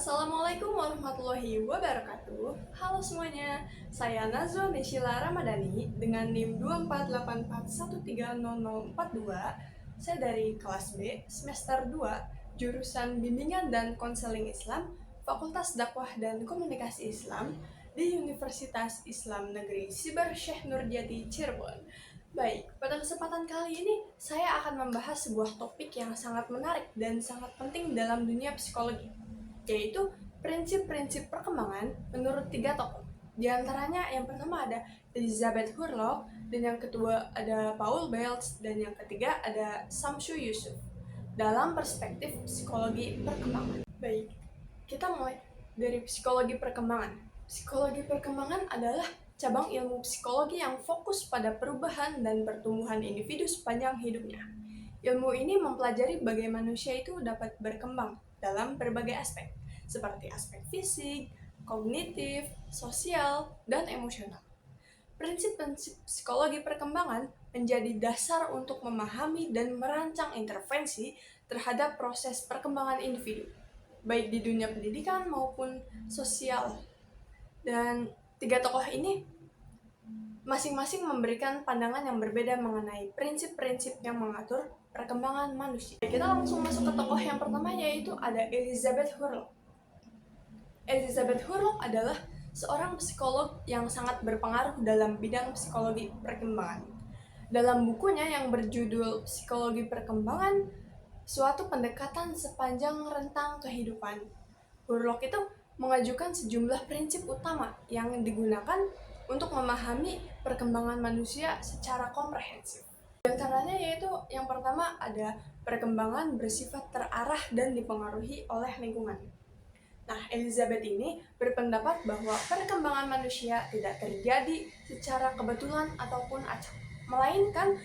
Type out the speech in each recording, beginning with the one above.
Assalamualaikum warahmatullahi wabarakatuh. Halo semuanya, saya Nazwa Nishila Ramadhani dengan NIM 24841300042. Saya dari kelas B, semester 2, jurusan Bimbingan dan Konseling Islam, Fakultas Dakwah dan Komunikasi Islam di Universitas Islam Negeri Sibar Syekh Nurjati Cirebon. Baik, pada kesempatan kali ini saya akan membahas sebuah topik yang sangat menarik dan sangat penting dalam dunia psikologi, yaitu prinsip-prinsip perkembangan menurut 3 tokoh. Di antaranya yang pertama ada Elizabeth Hurlock, dan yang kedua ada Paul Belz, dan yang ketiga ada Samsu Yusuf dalam perspektif psikologi perkembangan. Baik, kita mulai dari psikologi perkembangan. Psikologi perkembangan adalah cabang ilmu psikologi yang fokus pada perubahan dan pertumbuhan individu sepanjang hidupnya. Ilmu ini mempelajari bagaimana manusia itu dapat berkembang dalam berbagai aspek, seperti aspek fisik, kognitif, sosial, dan emosional. Prinsip-prinsip psikologi perkembangan menjadi dasar untuk memahami dan merancang intervensi terhadap proses perkembangan individu, baik di dunia pendidikan maupun sosial. Dan 3 tokoh ini masing-masing memberikan pandangan yang berbeda mengenai prinsip-prinsip yang mengatur perkembangan manusia. Kita langsung masuk ke tokoh yang pertama, yaitu ada Elizabeth Hurlock. Elizabeth Hurlock adalah seorang psikolog yang sangat berpengaruh dalam bidang psikologi perkembangan. Dalam bukunya yang berjudul Psikologi Perkembangan, Suatu Pendekatan Sepanjang Rentang Kehidupan, Hurlock itu mengajukan sejumlah prinsip utama yang digunakan untuk memahami perkembangan manusia secara komprehensif. Di antaranya yaitu yang pertama ada perkembangan bersifat terarah dan dipengaruhi oleh lingkungan. Nah, Elizabeth ini berpendapat bahwa perkembangan manusia tidak terjadi secara kebetulan ataupun acak, melainkan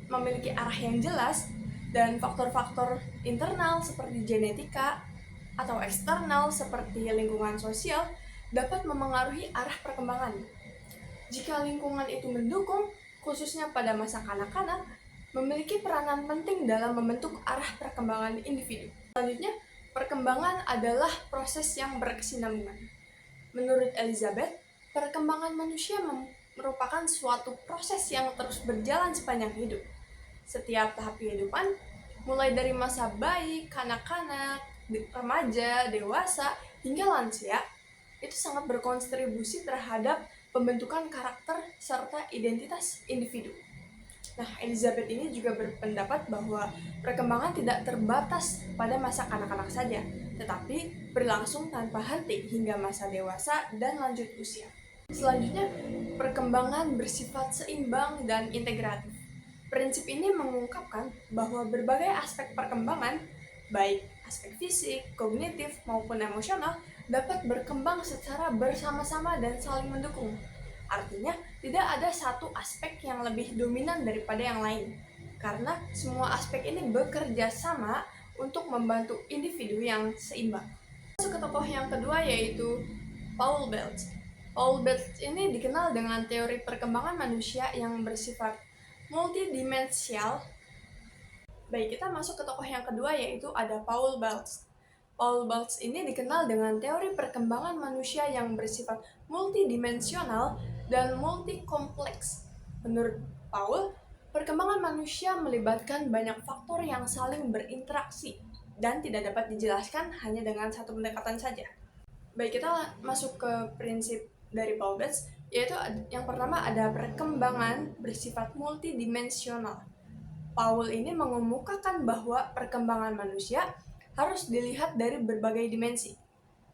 memiliki arah yang jelas, dan faktor-faktor internal seperti genetika atau eksternal seperti lingkungan sosial dapat memengaruhi arah perkembangan. Jika lingkungan itu mendukung, khususnya pada masa kanak-kanak, memiliki peranan penting dalam membentuk arah perkembangan individu. Selanjutnya, perkembangan adalah proses yang berkesinambungan. Menurut Elizabeth, perkembangan manusia merupakan suatu proses yang terus berjalan sepanjang hidup. Setiap tahap kehidupan, mulai dari masa bayi, kanak-kanak, remaja, dewasa, hingga lansia, itu sangat berkontribusi terhadap pembentukan karakter serta identitas individu. Nah, Elizabeth ini juga berpendapat bahwa perkembangan tidak terbatas pada masa kanak-kanak saja, tetapi berlangsung tanpa henti hingga masa dewasa dan lanjut usia. Selanjutnya, perkembangan bersifat seimbang dan integratif. Prinsip ini mengungkapkan bahwa berbagai aspek perkembangan, baik aspek fisik, kognitif, maupun emosional, dapat berkembang secara bersama-sama dan saling mendukung. Artinya, tidak ada satu aspek yang lebih dominan daripada yang lain, karena semua aspek ini bekerja sama untuk membantu individu yang seimbang. Masuk ke tokoh yang kedua, yaitu Paul Belz. Paul Belz ini dikenal dengan teori perkembangan manusia yang bersifat multidimensial. Baik, kita masuk ke tokoh yang kedua, yaitu ada Paul Belz. Paul Belz ini dikenal dengan teori perkembangan manusia yang bersifat multidimensional dan multikompleks. Menurut Paul, perkembangan manusia melibatkan banyak faktor yang saling berinteraksi dan tidak dapat dijelaskan hanya dengan satu pendekatan saja. Baik, kita masuk ke prinsip dari Paul Belz, yaitu yang pertama ada perkembangan bersifat multidimensional. Paul ini mengemukakan bahwa perkembangan manusia harus dilihat dari berbagai dimensi.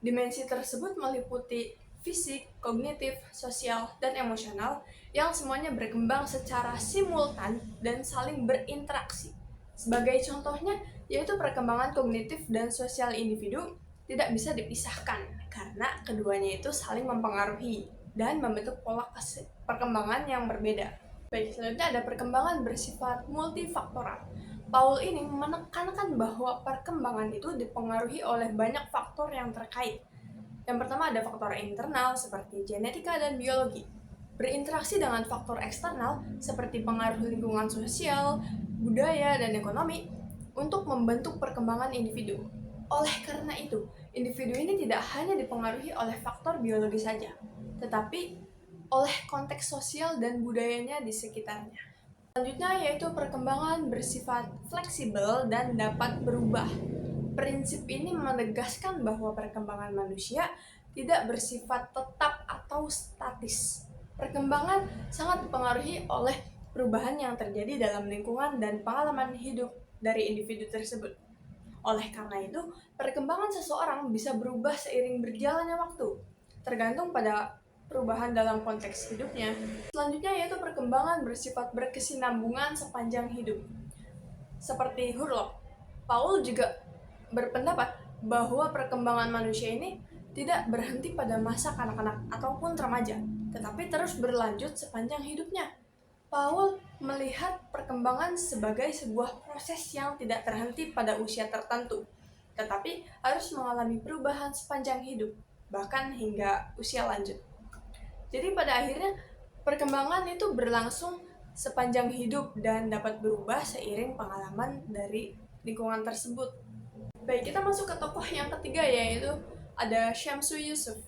Dimensi tersebut meliputi fisik, kognitif, sosial, dan emosional yang semuanya berkembang secara simultan dan saling berinteraksi. Sebagai contohnya, yaitu perkembangan kognitif dan sosial individu tidak bisa dipisahkan karena keduanya itu saling mempengaruhi dan membentuk pola perkembangan yang berbeda. Baik, selanjutnya ada perkembangan bersifat multifaktoral. Paul ini menekankan bahwa perkembangan itu dipengaruhi oleh banyak faktor yang terkait. Yang pertama ada faktor internal seperti genetika dan biologi, berinteraksi dengan faktor eksternal seperti pengaruh lingkungan sosial, budaya, dan ekonomi untuk membentuk perkembangan individu. Oleh karena itu, individu ini tidak hanya dipengaruhi oleh faktor biologi saja, tetapi oleh konteks sosial dan budayanya di sekitarnya. Selanjutnya yaitu perkembangan bersifat fleksibel dan dapat berubah. Prinsip ini menegaskan bahwa perkembangan manusia tidak bersifat tetap atau statis. Perkembangan sangat dipengaruhi oleh perubahan yang terjadi dalam lingkungan dan pengalaman hidup dari individu tersebut. Oleh karena itu, perkembangan seseorang bisa berubah seiring berjalannya waktu, tergantung pada perubahan dalam konteks hidupnya. Selanjutnya yaitu perkembangan bersifat berkesinambungan sepanjang hidup. Seperti Hurlock, Paul juga berpendapat bahwa perkembangan manusia ini tidak berhenti pada masa kanak-kanak ataupun remaja, tetapi terus berlanjut sepanjang hidupnya. Paul melihat perkembangan sebagai sebuah proses yang tidak terhenti pada usia tertentu, tetapi harus mengalami perubahan sepanjang hidup, bahkan hingga usia lanjut. Jadi pada akhirnya perkembangan itu berlangsung sepanjang hidup dan dapat berubah seiring pengalaman dari lingkungan tersebut. Baik, kita masuk ke tokoh yang ketiga, yaitu ada Syamsu Yusuf.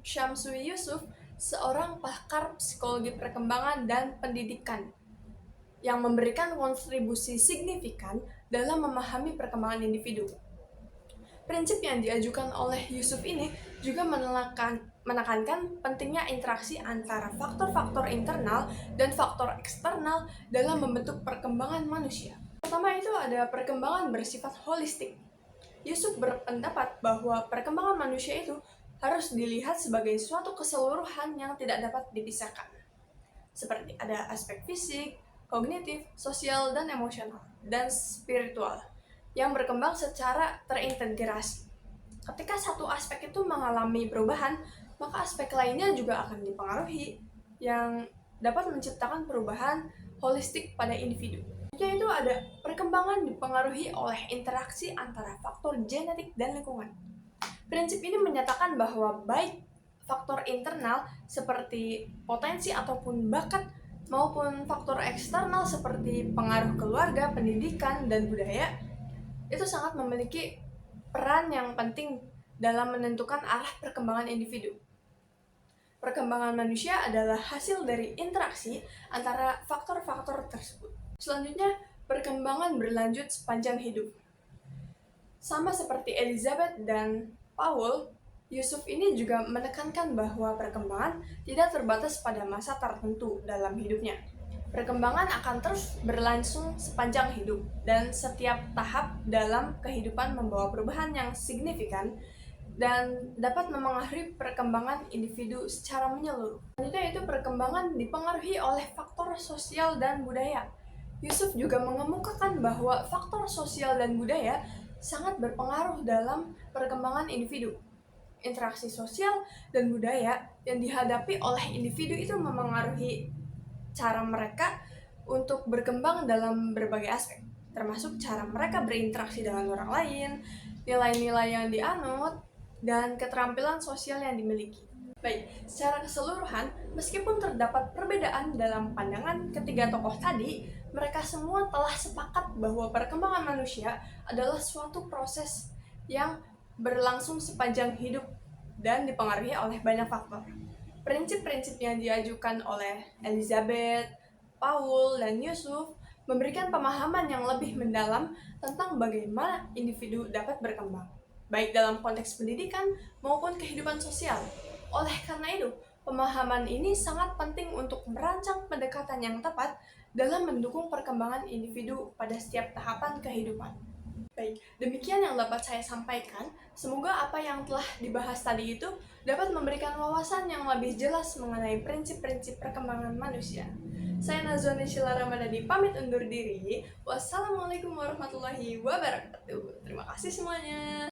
Syamsu Yusuf seorang pakar psikologi perkembangan dan pendidikan yang memberikan kontribusi signifikan dalam memahami perkembangan individu. Prinsip yang diajukan oleh Yusuf ini juga menekankan pentingnya interaksi antara faktor-faktor internal dan faktor eksternal dalam membentuk perkembangan manusia. Pertama itu ada perkembangan bersifat holistik. Yusuf berpendapat bahwa perkembangan manusia itu harus dilihat sebagai suatu keseluruhan yang tidak dapat dipisahkan. Seperti ada aspek fisik, kognitif, sosial, dan emosional, dan spiritual yang berkembang secara terintegrasi. Ketika satu aspek itu mengalami perubahan, maka aspek lainnya juga akan dipengaruhi yang dapat menciptakan perubahan holistik pada individu. Yaitu ada perkembangan dipengaruhi oleh interaksi antara faktor genetik dan lingkungan. Prinsip ini menyatakan bahwa baik faktor internal seperti potensi ataupun bakat maupun faktor eksternal seperti pengaruh keluarga, pendidikan, dan budaya itu sangat memiliki peran yang penting dalam menentukan arah perkembangan individu. Perkembangan manusia adalah hasil dari interaksi antara faktor-faktor tersebut. Selanjutnya, perkembangan berlanjut sepanjang hidup. Sama seperti Elizabeth dan Paul, Yusuf ini juga menekankan bahwa perkembangan tidak terbatas pada masa tertentu dalam hidupnya. Perkembangan akan terus berlangsung sepanjang hidup, dan setiap tahap dalam kehidupan membawa perubahan yang signifikan dan dapat memengaruhi perkembangan individu secara menyeluruh. Selanjutnya itu perkembangan dipengaruhi oleh faktor sosial dan budaya. Yusuf juga mengemukakan bahwa faktor sosial dan budaya sangat berpengaruh dalam perkembangan individu. Interaksi sosial dan budaya yang dihadapi oleh individu itu memengaruhi cara mereka untuk berkembang dalam berbagai aspek, termasuk cara mereka berinteraksi dengan orang lain, nilai-nilai yang dianut, dan keterampilan sosial yang dimiliki. Baik, secara keseluruhan, meskipun terdapat perbedaan dalam pandangan ketiga tokoh tadi, mereka semua telah sepakat bahwa perkembangan manusia adalah suatu proses yang berlangsung sepanjang hidup dan dipengaruhi oleh banyak faktor. Prinsip-prinsip yang diajukan oleh Elizabeth, Paul, dan Yusuf memberikan pemahaman yang lebih mendalam tentang bagaimana individu dapat berkembang, baik dalam konteks pendidikan maupun kehidupan sosial. Oleh karena itu, pemahaman ini sangat penting untuk merancang pendekatan yang tepat dalam mendukung perkembangan individu pada setiap tahapan kehidupan. Baik, demikian yang dapat saya sampaikan. Semoga apa yang telah dibahas tadi itu dapat memberikan wawasan yang lebih jelas mengenai prinsip-prinsip perkembangan manusia. Saya Nazwa Nishila Ramadhani pamit undur diri. Wassalamualaikum warahmatullahi wabarakatuh. Terima kasih semuanya.